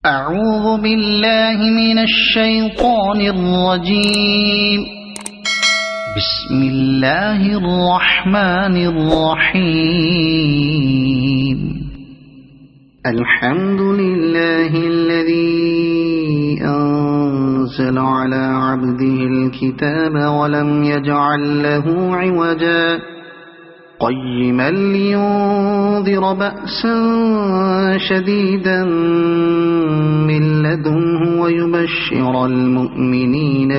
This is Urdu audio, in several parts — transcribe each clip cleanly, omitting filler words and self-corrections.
أعوذ بالله من الشيطان الرجيم. بسم الله الرحمن الرحيم. الحمد لله الذي أنزل على عبده الكتاب ولم يجعل له عوجا قيما لينذر بأسا شديدا من لدنه ويبشر المؤمنين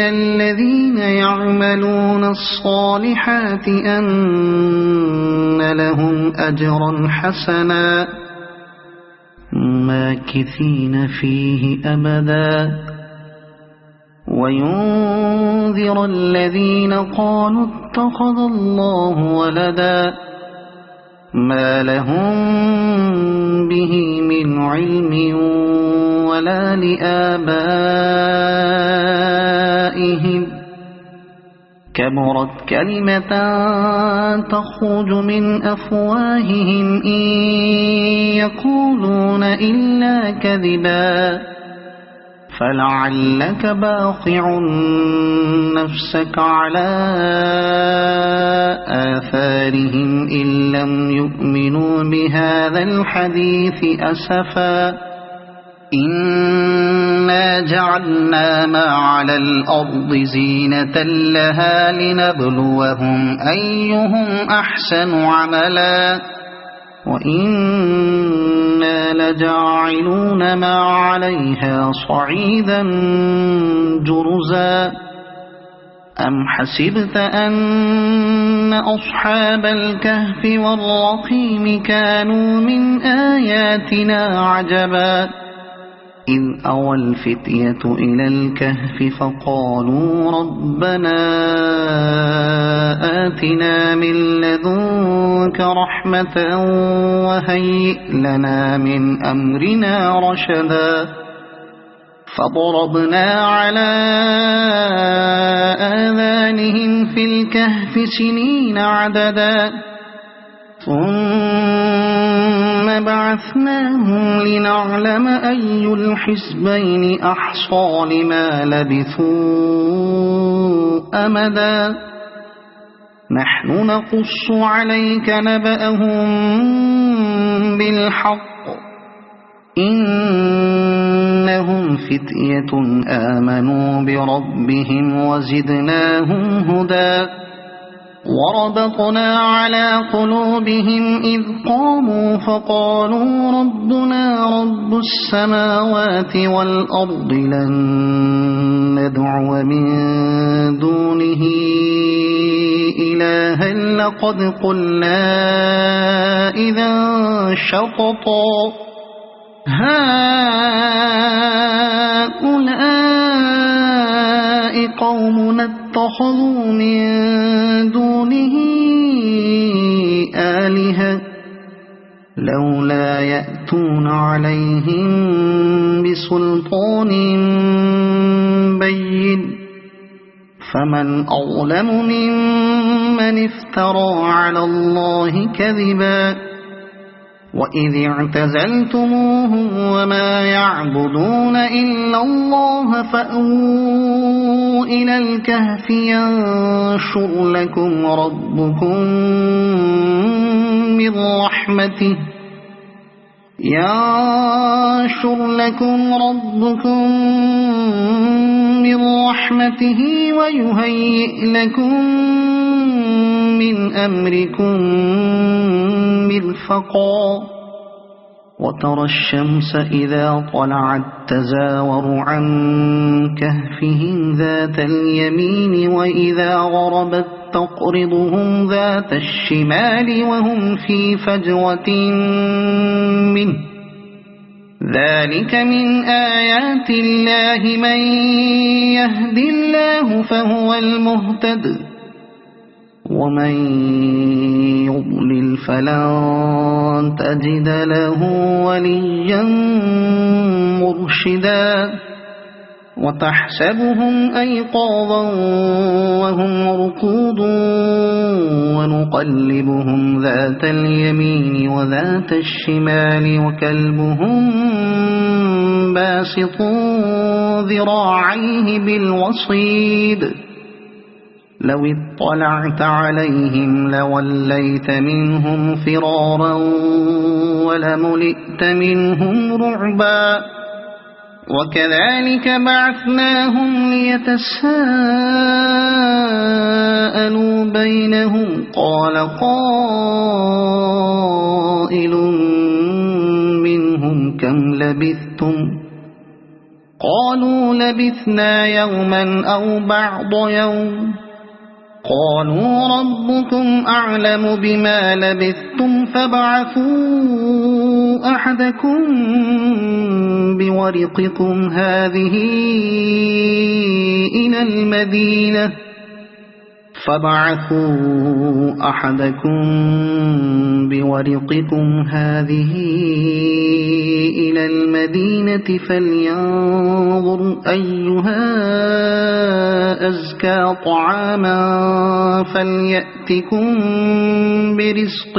الذين يعملون الصالحات أن لهم أجرا حسنا ماكثين فيه أبدا وينذر الذين قالوا اتخذ الله ولدا ما لهم به من علم ولا لآبائهم كبرت كلمة تخرج من أفواههم إن يقولون إلا كذبا فلعلك باخع نفسك على آثارهم إن لم يؤمنوا بهذا الحديث أسفا إنا جعلنا ما على الأرض زينة لها لنبلوهم أيهم أحسن عملا وإنا لجاعلون ما عليها صعيدا جرزا أم حسبت أن أصحاب الكهف والرقيم كانوا من آياتنا عجبا إذ أوى الفتية إلى الكهف فقالوا ربنا آتنا من لدنك رحمة وهيئ لنا من أمرنا رشدا فضربنا على آذانهم في الكهف سنين عددا ثم بعثناهم لنعلم أي الحزبين أحصى لما لبثوا أمدا نحن نقص عليك نبأهم بالحق إنهم فتية آمنوا بربهم وزدناهم هدى وربطنا على قلوبهم إذ قاموا فقالوا ربنا رب السماوات والأرض لن ندعو من دونه إلها لقد قلنا إذا شططا هؤلاء قومنا اتخذوا من دونه آلهة لولا يأتون عليهم بسلطان بين فمن أظلم ممن افترى على الله كذبا وإذ اعتزلتموهم وما يعبدون إلا الله فأووا إلى الكهف ينشر لكم ربكم من رحمته ويهيئ لكم من أمركم مرفقا وترى الشمس إذا طلعت تزاور عن كهفهم ذات اليمين وإذا غربت تقرضهم ذات الشمال وهم في فجوة منه ذلك من آيات الله من يهد الله فهو المهتد ومن يضلل فلن تجد له وليا مرشدا وتحسبهم أيقاظا وهم رقود ونقلبهم ذات اليمين وذات الشمال وكلبهم باسط ذراعيه بالوصيد لو اطلعت عليهم لوليت منهم فرارا ولملئت منهم رعبا وكذلك بعثناهم ليتساءلوا بينهم قال قائل منهم كم لبثتم قالوا لبثنا يوما أو بعض يوم قالوا ربكم أعلم بما لبثتم فابعثوا أحدكم بورقكم هذه إلى المدينة فلينظر أيها أزكى طعاما فليأتكم برزق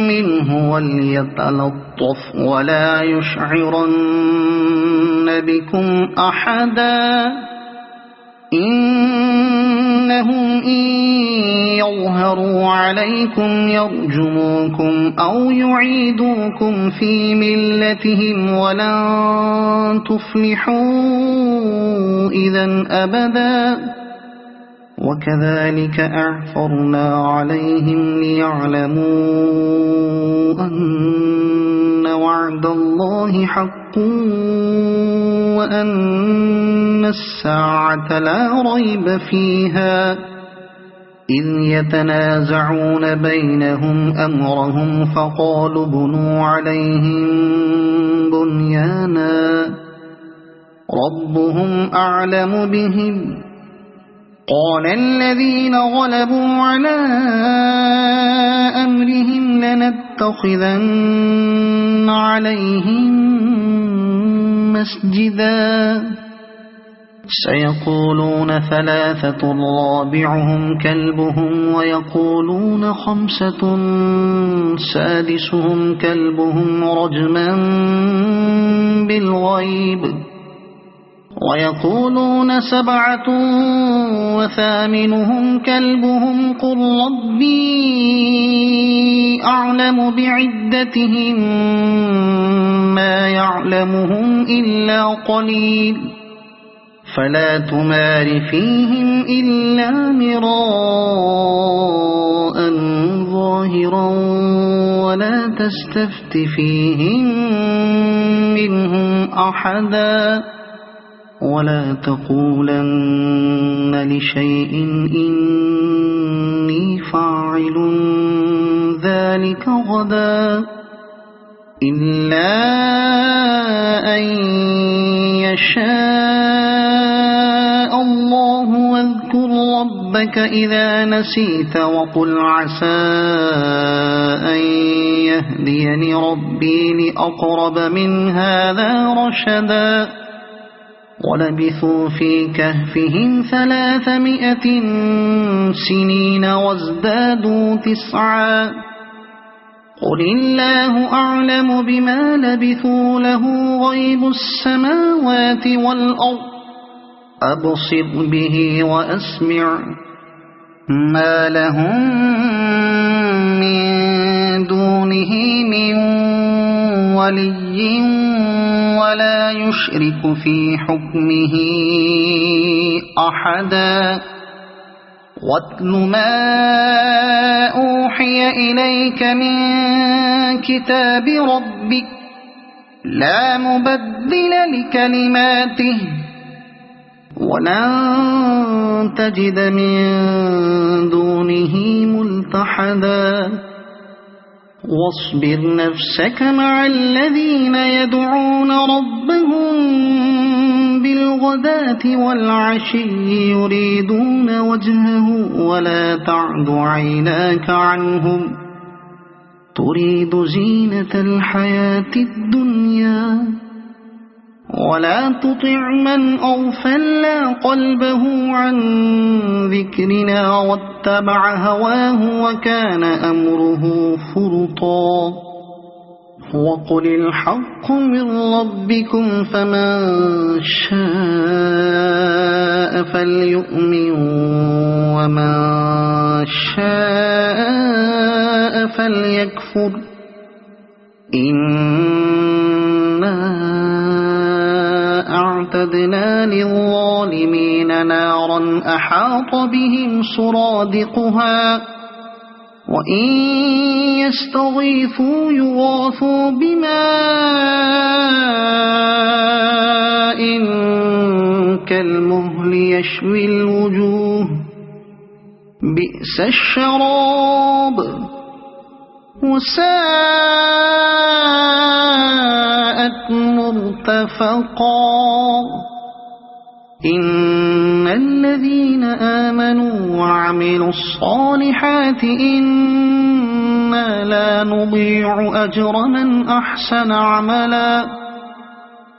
منه وليتلطف ولا يشعرن بكم أحدا إنهم إن يظهروا عليكم يرجموكم أو يعيدوكم في ملتهم ولن تفلحوا إذا أبدا وكذلك أعثرنا عليهم ليعلموا أن وعد الله حق وأن الساعة لا ريب فيها إذ يتنازعون بينهم أمرهم فقالوا بنوا عليهم بنيانا ربهم أعلم بهم قال الذين غلبوا على أمرهم لنتخذن عليهم مسجدا سيقولون ثلاثة رابعهم كلبهم ويقولون خمسة سادسهم كلبهم رجما بالغيب ويقولون سبعة وثامنهم كلبهم قل ربي أعلم بعدتهم ما يعلمهم إلا قليل فلا تمار فيهم إلا مراء ظاهرا ولا تستفت فيهم منهم أحدا ولا تقولن لشيء إني فاعل ذلك غدا إلا أن يشاء الله واذكر ربك إذا نسيت وقل عسى أن يهديني ربي لأقرب من هذا رشدا ولبثوا في كهفهم 300 سنين وازدادوا 9 قل الله أعلم بما لبثوا له غيب السماوات والأرض أبصر به وأسمع ما لهم من دونه من ولي ولا يشرك في حكمه أحدا واتل ما أوحي إليك من كتاب ربك لا مبدل لكلماته ولن تجد من دونه ملتحدا واصبر نفسك مع الذين يدعون ربهم بالغداة والعشي يريدون وجهه ولا تعد عيناك عنهم تريد زينة الحياة الدنيا ولا تطع من أغفلنا قلبه عن ذكرنا واتبع هواه وكان أمره فرطا وقل الحق من ربكم فمن شاء فليؤمن ومن شاء فليكفر إنا أعتدنا للظالمين نارا أحاط بهم سرادقها وإن يستغيثوا يغاثوا بماء كالمهل يشوي الوجوه بئس الشراب وساءت مرتفقا إن الذين آمنوا وعملوا الصالحات إنا لا نضيع أجر من أحسن عملا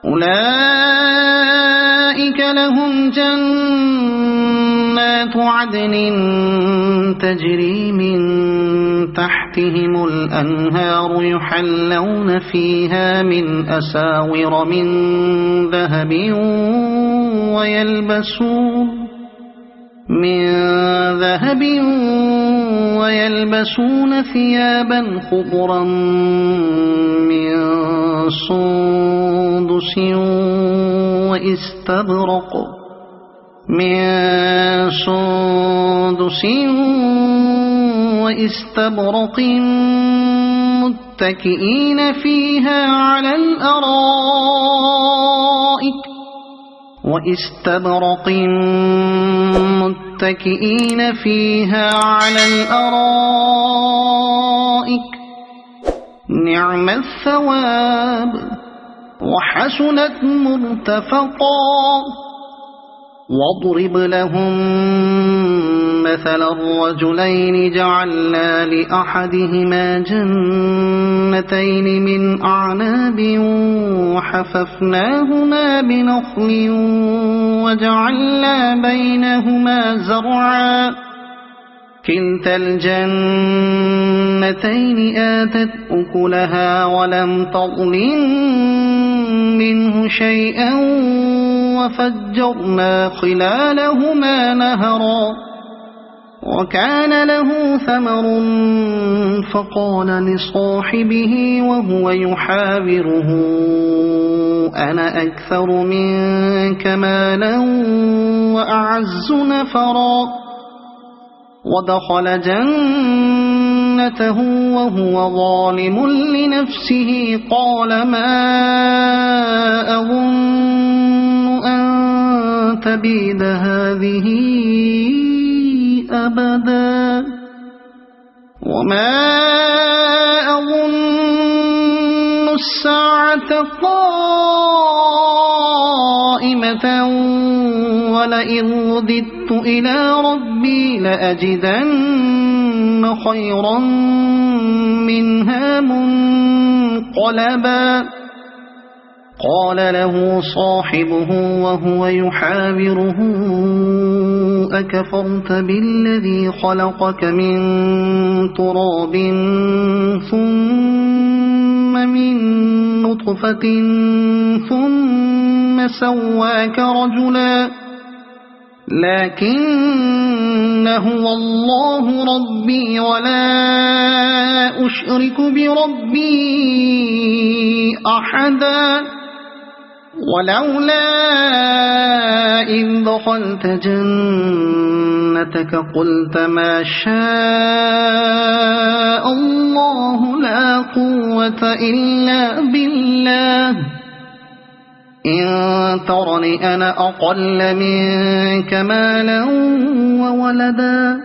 أولئك لهم جنات عدن تجري من تحتهم الأنهار يحلون فيها من أساور من ذهب ويلبسون ثيابا خضرا من سندس واستبرق متكئين فيها على الأرائك نعم الثواب وحسنت مرتفقا واضرب لهم مثل الرجلين جعلنا لأحدهما جنتين من أعناب وحففناهما بنخل وجعلنا بينهما زرعا كلتا الجنتين آتت أكلها ولم تظلم منه شيئا وفجرنا خلالهما نهرا وكان له ثمر فقال لصاحبه وهو يحاوره أنا أكثر منك مالا وأعز نفرا ودخل جنته وهو ظالم لنفسه قال ما أظن أن تبيد هذه أبدا وما أظن الساعة قائمة ولئن رددت إلى ربي لأجدن خيرا منها منقلبا قال له صاحبه وهو يحاوره أكفرت بالذي خلقك من تراب ثم من نطفة ثم سواك رجلا لكن هو الله ربي ولا أشرك بربي أحدا ولولا إذ دخلت جنتك قلت ما شاء الله لا قوة إلا بالله إن ترني أنا أقل منك مالا وولدا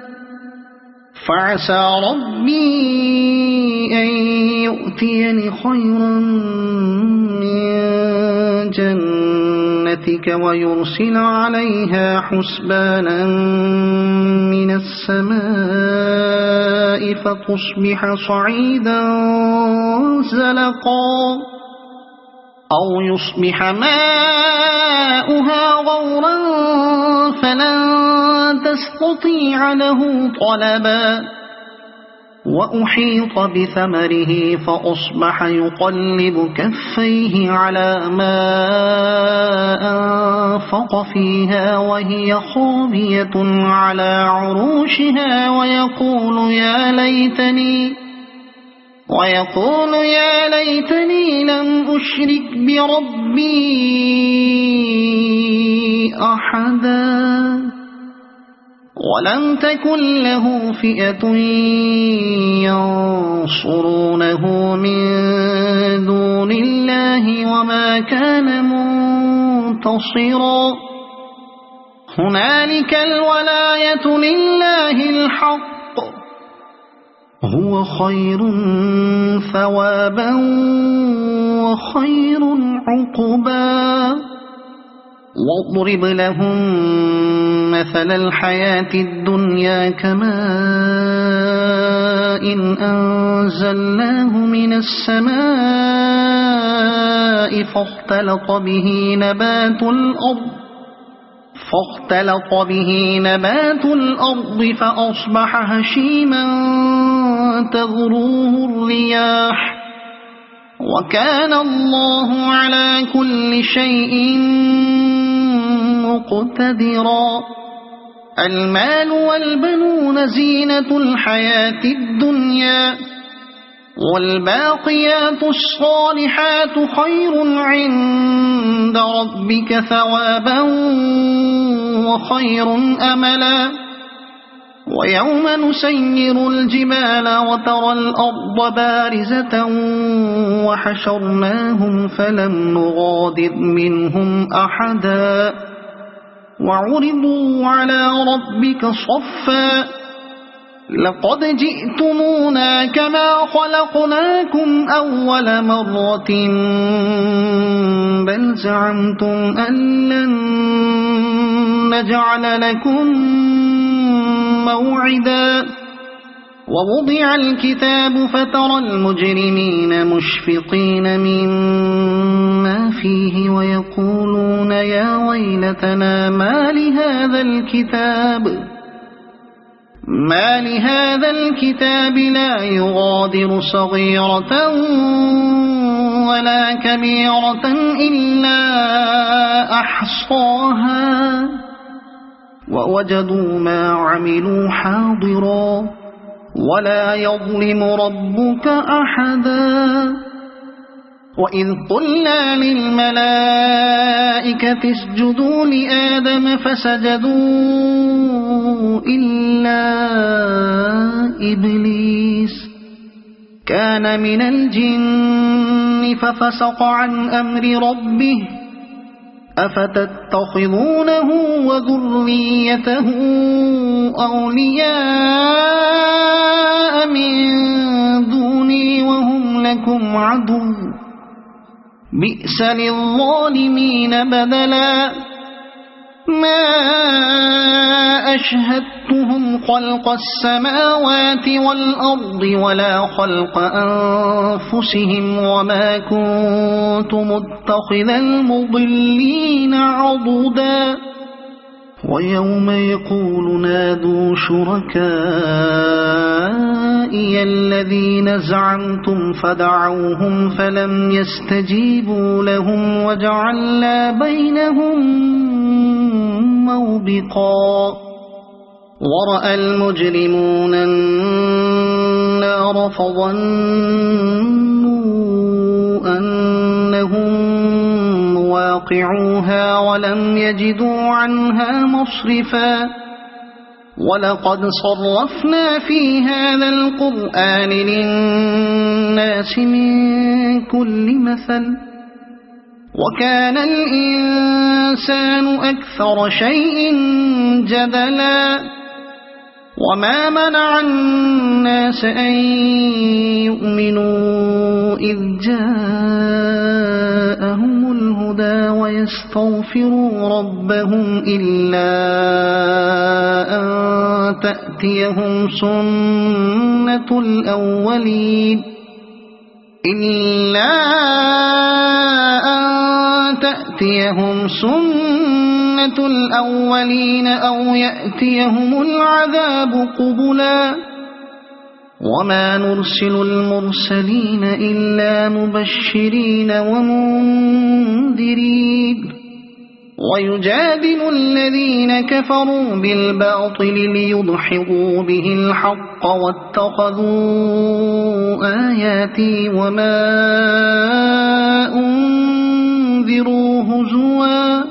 فعسى ربي أن يؤتيني خيرا من جنتك ويرسل عليها حسبانا من السماء فتصبح صعيدا زلقا أو يصبح ماؤها غورا فلن تستطيع له طلبا وأحيط بثمره فأصبح يقلب كفيه على ما أنفق فيها وهي خاوية على عروشها ويقول يا ليتني لم أشرك بربي أحدا ولم تكن له فئة ينصرونه من دون الله وما كان منتصرا هنالك الولاية لله الحق هو خير ثوابا وخير عقبا واضرب لهم مثل الحياة الدنيا كماء أنزلناه من السماء فاختلط به نبات الأرض فأصبح هشيما تذروه الرياح وكان الله على كل شيء مقتدرا المال والبنون زينة الحياة الدنيا والباقيات الصالحات خير عند ربك ثوابا وخير أملا ويوم نسير الجبال وترى الأرض بارزة وحشرناهم فلم نغادر منهم أحدا وعرضوا على ربك صفا لقد جئتمونا كما خلقناكم أول مرة بل زعمتم أن لن نجعل لكم موعدا ووضع الكتاب فترى المجرمين مشفقين مما فيه ويقولون يا ويلتنا ما لهذا الكتاب لا يغادر صغيرة ولا كبيرة إلا أحصاها ووجدوا ما عملوا حاضرا ولا يظلم ربك أحدا وإذ قلنا للملائكة اسجدوا لآدم فسجدوا إلا إبليس كان من الجن ففسق عن أمر ربه أفتتخذونه وذريته أولياء من دوني وهم لكم عدو بئس للظالمين بدلا ما أشهدتهم خلق السماوات والأرض ولا خلق أنفسهم وما كنت متخذ المضلين عضدا ويوم يقول نادوا شركائي الذين زعمتم فدعوهم فلم يستجيبوا لهم وجعلنا بينهم موبقا ورأى المجرمون النار فظنوا أنهم مواقعوها ولم يجدوا عنها مصرفا ولقد صرفنا في هذا القرآن للناس من كل مثل وكان الإنسان أكثر شيء جدلا وما منع الناس أن يؤمنوا إذ جاءهم الهدى الهدى ويستغفروا ربهم إلا أن تأتيهم سنة الأولين أو يأتيهم العذاب قبلا وما نرسل المرسلين إلا مبشرين ومنذرين ويجادل الذين كفروا بالباطل ليدحضوا به الحق واتخذوا آياتي وما أنذروا هزوا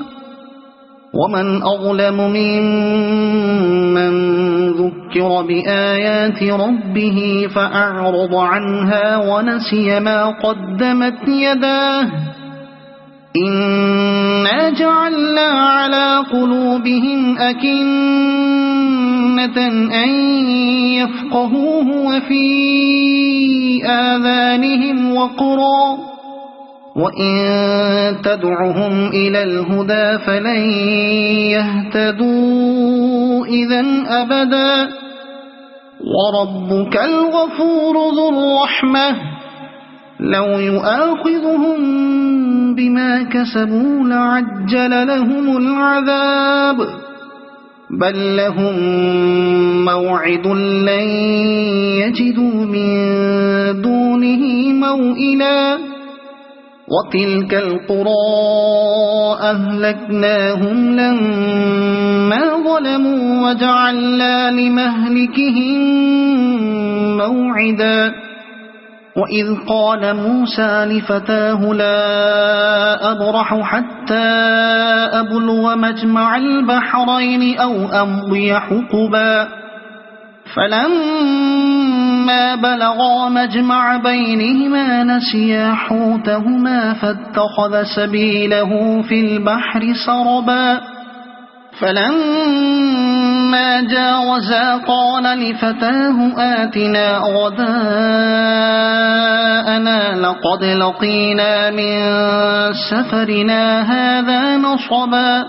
ومن أظلم ممن ذكر بآيات ربه فأعرض عنها ونسي ما قدمت يداه إنا جعلنا على قلوبهم أكنة أن يفقهوه وفي آذانهم وقرا وإن تدعهم إلى الهدى فلن يهتدوا إذن أبدا وربك الغفور ذو الرحمة لو يؤاخذهم بما كسبوا لعجل لهم العذاب بل لهم موعد لن يجدوا من دونه موئلا وتلك القرى أهلكناهم لما ظلموا وجعلنا لمهلكهم موعدا وإذ قال موسى لفتاه لا أبرح حتى أبلغ مجمع البحرين أو أمضي حقبا فلما بلغا مجمع بينهما نسيا حوتهما فاتخذ سبيله في البحر سربا فلما جاوزا قال لفتاه آتنا غداءنا لقد لقينا من سفرنا هذا نصبا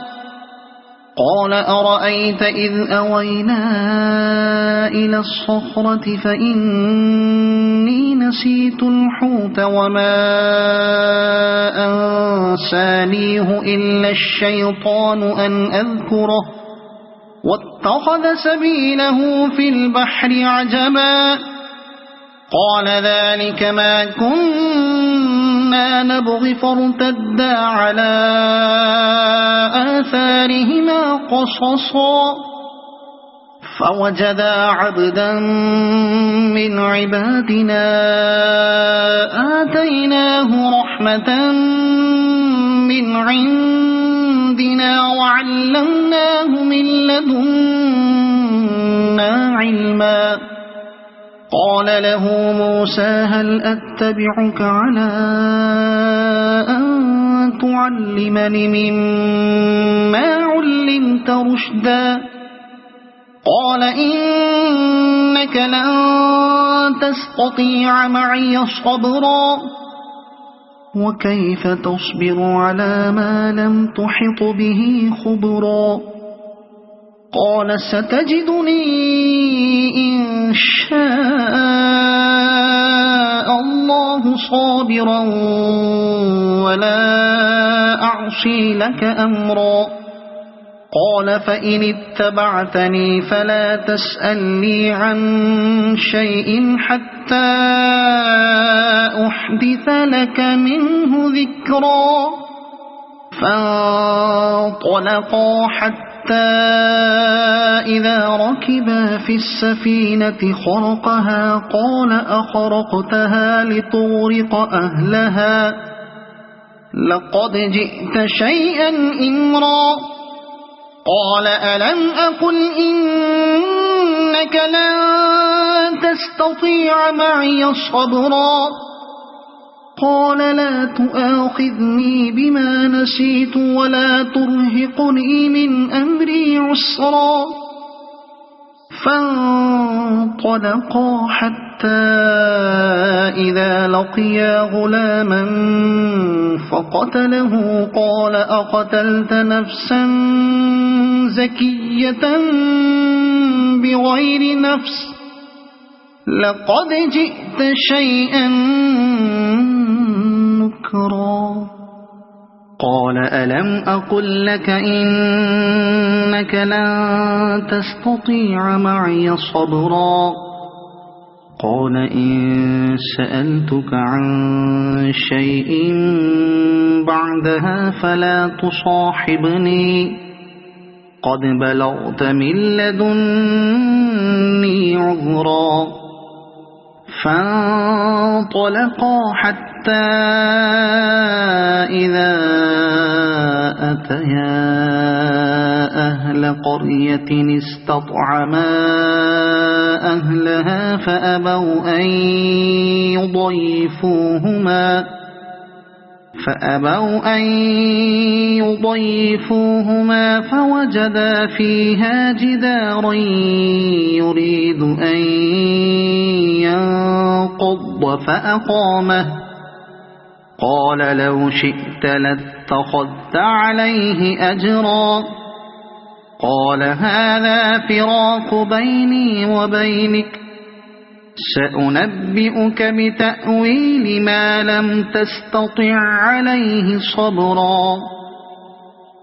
قال أرأيت إذ أوينا إلى الصخرة فإني نسيت الحوت وما أنسانيه إلا الشيطان أن أذكره واتخذ سبيله في البحر عجبا قال ذلك ما كنا نبغي فارتدا على آثارهما قصصا فوجدا عبدا من عبادنا آتيناه رحمة من عندنا وعلمناه من لدنا علما قال له موسى هل أتبعك على أن تعلمني مما علمت رشدا قال إنك لن تستطيع معي صبرا وكيف تصبر على ما لم تحط به خبرا قال ستجدني إن شاء الله صابرا ولا أعصي لك أمرا قال فإن اتبعتني فلا تسألني عن شيء حتى أحدث لك منه ذكرا فانطلقا حتى إذا ركبا في السفينة خرقها قال أخرقتها لتغرق أهلها لقد جئت شيئا إمرا قال ألم أقل إنك لن تستطيع معي صبرا قال لا تؤاخذني بما نسيت ولا ترهقني من أمري عسرا فانطلقا حتى إذا لقيا غلاما فقتله قال أقتلت نفسا زكية بغير نفس لقد جئت شيئا نكرا قال ألم أقل لك إنك لن تستطيع معي صبرا قال إن سألتك عن شيء بعدها فلا تصاحبني قد بلغت من لدني عذرا فانطلقا حتى إذا أتيا أهل قرية استطعما أهلها فأبوا أن يضيفوهما فوجدا فيها جدارا يريد أن ينقض فأقامه قال لو شئت لاتخذت عليه أجرا قال هذا فراق بيني وبينك سأنبئك بتأويل ما لم تستطع عليه صبرا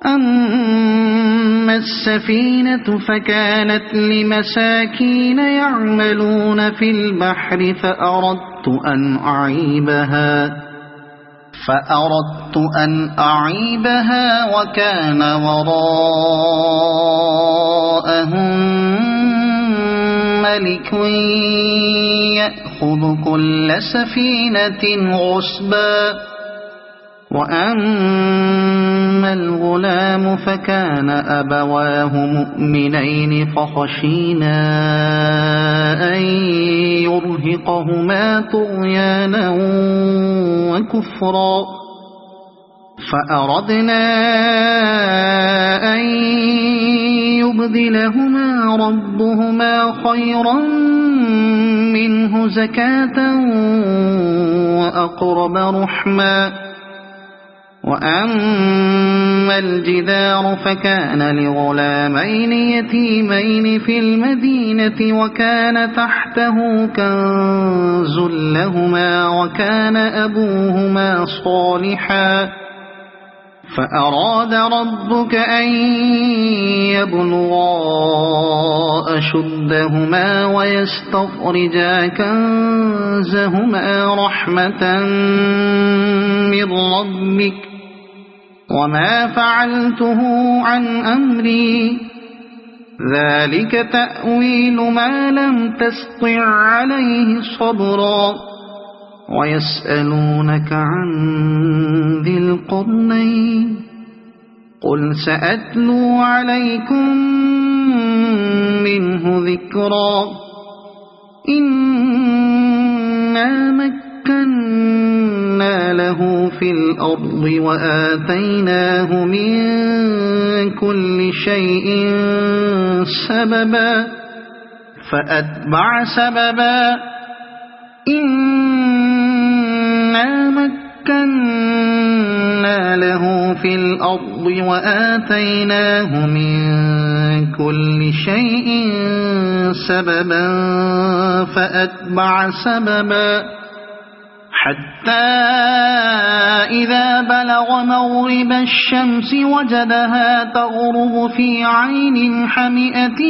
أما السفينة فكانت لمساكين يعملون في البحر فأردت أن أعيبها وكان وراءهم ملك يأخذ كل سفينة غصبا وأما الغلام فكان أبواه مؤمنين فخشينا أن يرهقهما طغيانا وكفرا فأردنا أن يبدلهما ربهما خيرا منه زكاة وأقرب رحما وأما الجدار فكان لغلامين يتيمين في المدينة وكان تحته كنز لهما وكان أبوهما صالحا فأراد ربك أن يبلغا أشدهما ويستخرجا كنزهما رحمة من ربك وما فعلته عن أمري ذلك تأويل ما لم تسطع عليه صبرا ويسألونك عن ذي القرنين قل سأتلو عليكم منه ذكرا إنا مكنا له في الأرض وآتيناه من كل شيء سببا فأتبع سببا إنا مكنا له في الأرض وآتيناه من كل شيء سببا فأتبع سببا حتى إذا بلغ مغرب الشمس وجدها تغرب في عين حمئة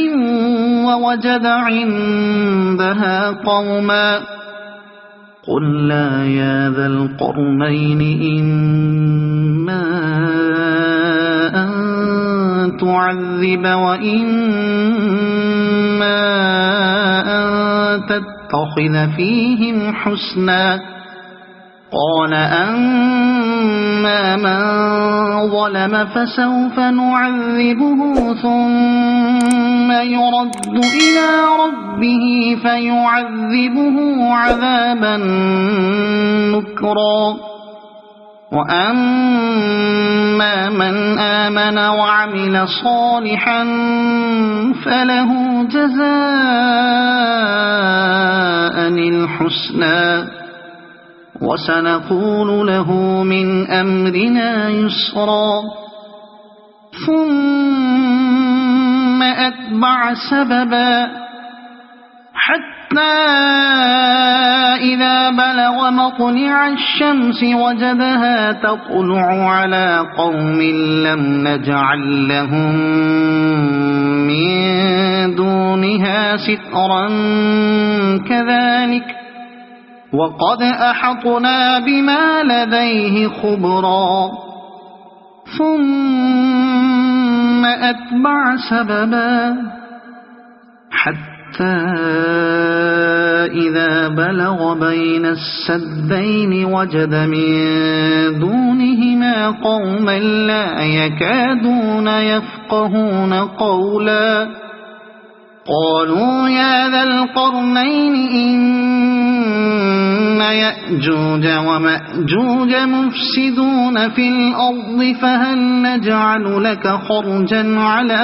ووجد عندها قوما قلنا يا ذا القرنين إما أن تعذب وإما أن تتخذ فيهم حسنا قال أما من ظلم فسوف نعذبه ثم يرد إلى ربه فيعذبه عذابا نكرا وأما من آمن وعمل صالحا فله جزاء الحسنى وسنقول له من أمرنا يسرا ثم أتبع سببا حتى إذا بلغ مطلع الشمس وجدها تطلع على قوم لم نجعل لهم من دونها سترا كذلك وقد أحطنا بما لديه خبرا ثم أتبع سببا حتى إذا بلغ بين السدين وجد من دونهما قوما لا يكادون يفقهون قولا قالوا يا ذا القرنين إن يأجوج ومأجوج مفسدون في الأرض فهل نجعل لك خرجا على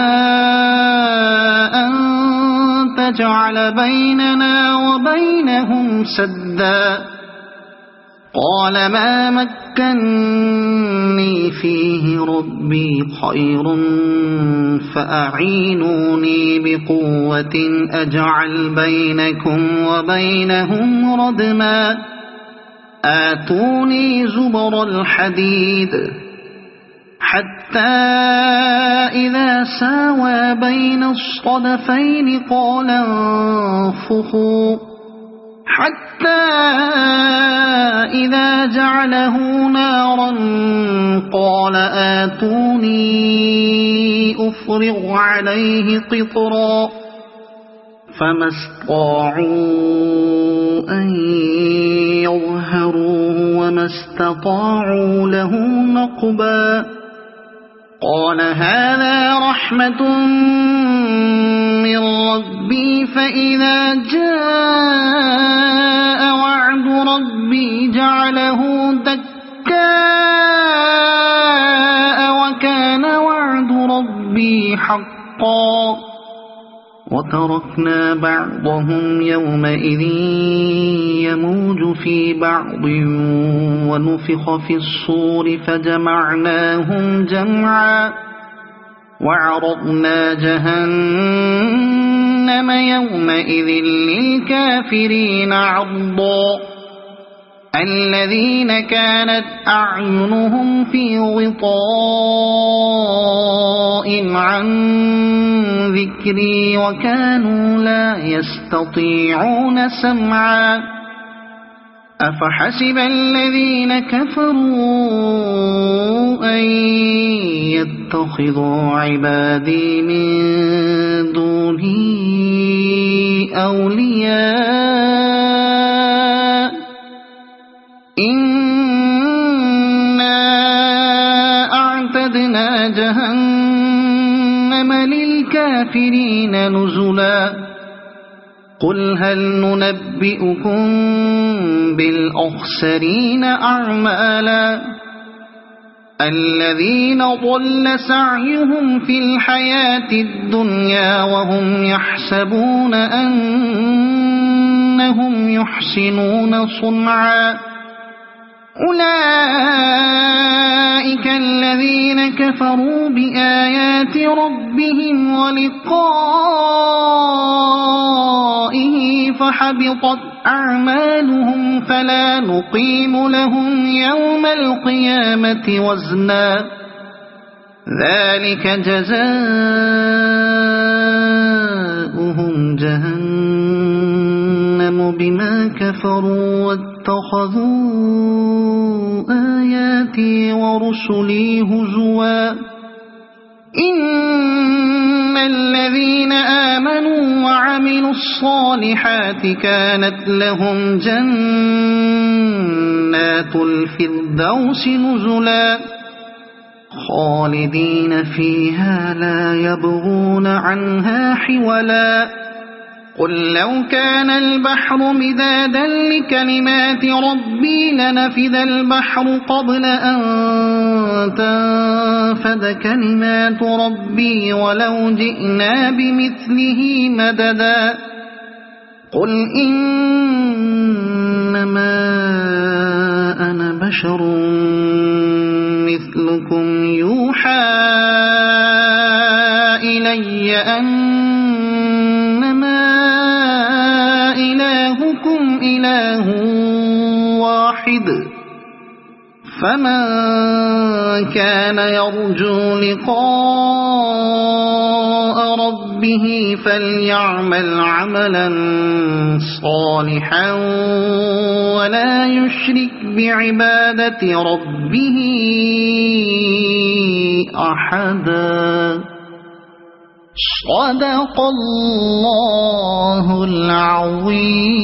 أن تجعل بيننا وبينهم سدا قال ما مكني فيه ربي خير فأعينوني بقوة أجعل بينكم وبينهم ردما آتوني زبر الحديد حتى إذا ساوى بين الصدفين قال انفخوا حتى إذا جعله نارا قال آتوني أفرغ عليه قطرا فما استطاعوا أن يظهروه وما استطاعوا له نقبا قال هذا رحمة من ربي فإذا جاء وعد ربي جعله دكاء وكان وعد ربي حقا وتركنا بعضهم يومئذ يموج في بعض ونفخ في الصور فجمعناهم جمعا وعرضنا جهنم يومئذ للكافرين عرضا الذين كانت أعينهم في غطاء عن ذكري وكانوا لا يستطيعون سمعا أفحسب الذين كفروا أن يتخذوا عبادي من دوني أولياء إنا أعتدنا جهنم للكافرين نزلا قل هل ننبئكم بالأخسرين أعمالا الذين ضل سعيهم في الحياة الدنيا وهم يحسبون أنهم يحسنون صنعا أولئك الذين كفروا بآيات ربهم ولقائه فحبطت أعمالهم فلا نقيم لهم يوم القيامة وزنا ذلك جزاؤهم جهنم بما كفروا واتخذوا آياتي ورسلي هزوا إن الذين آمنوا وعملوا الصالحات كانت لهم جنات الفردوس نزلا خالدين فيها لا يبغون عنها حولا قل لو كان البحر مدادا لكلمات ربي لنفذ البحر قبل أن تنفذ كلمات ربي ولو جئنا بمثله مددا قل إنما أنا بشر مثلكم يوحى إلي أنما إلهكم إله واحد فمن كان يرجو لقاء ربه فليعمل عملا صالحا ولا يشرك بعبادة ربه أحدا. صدق الله العظيم.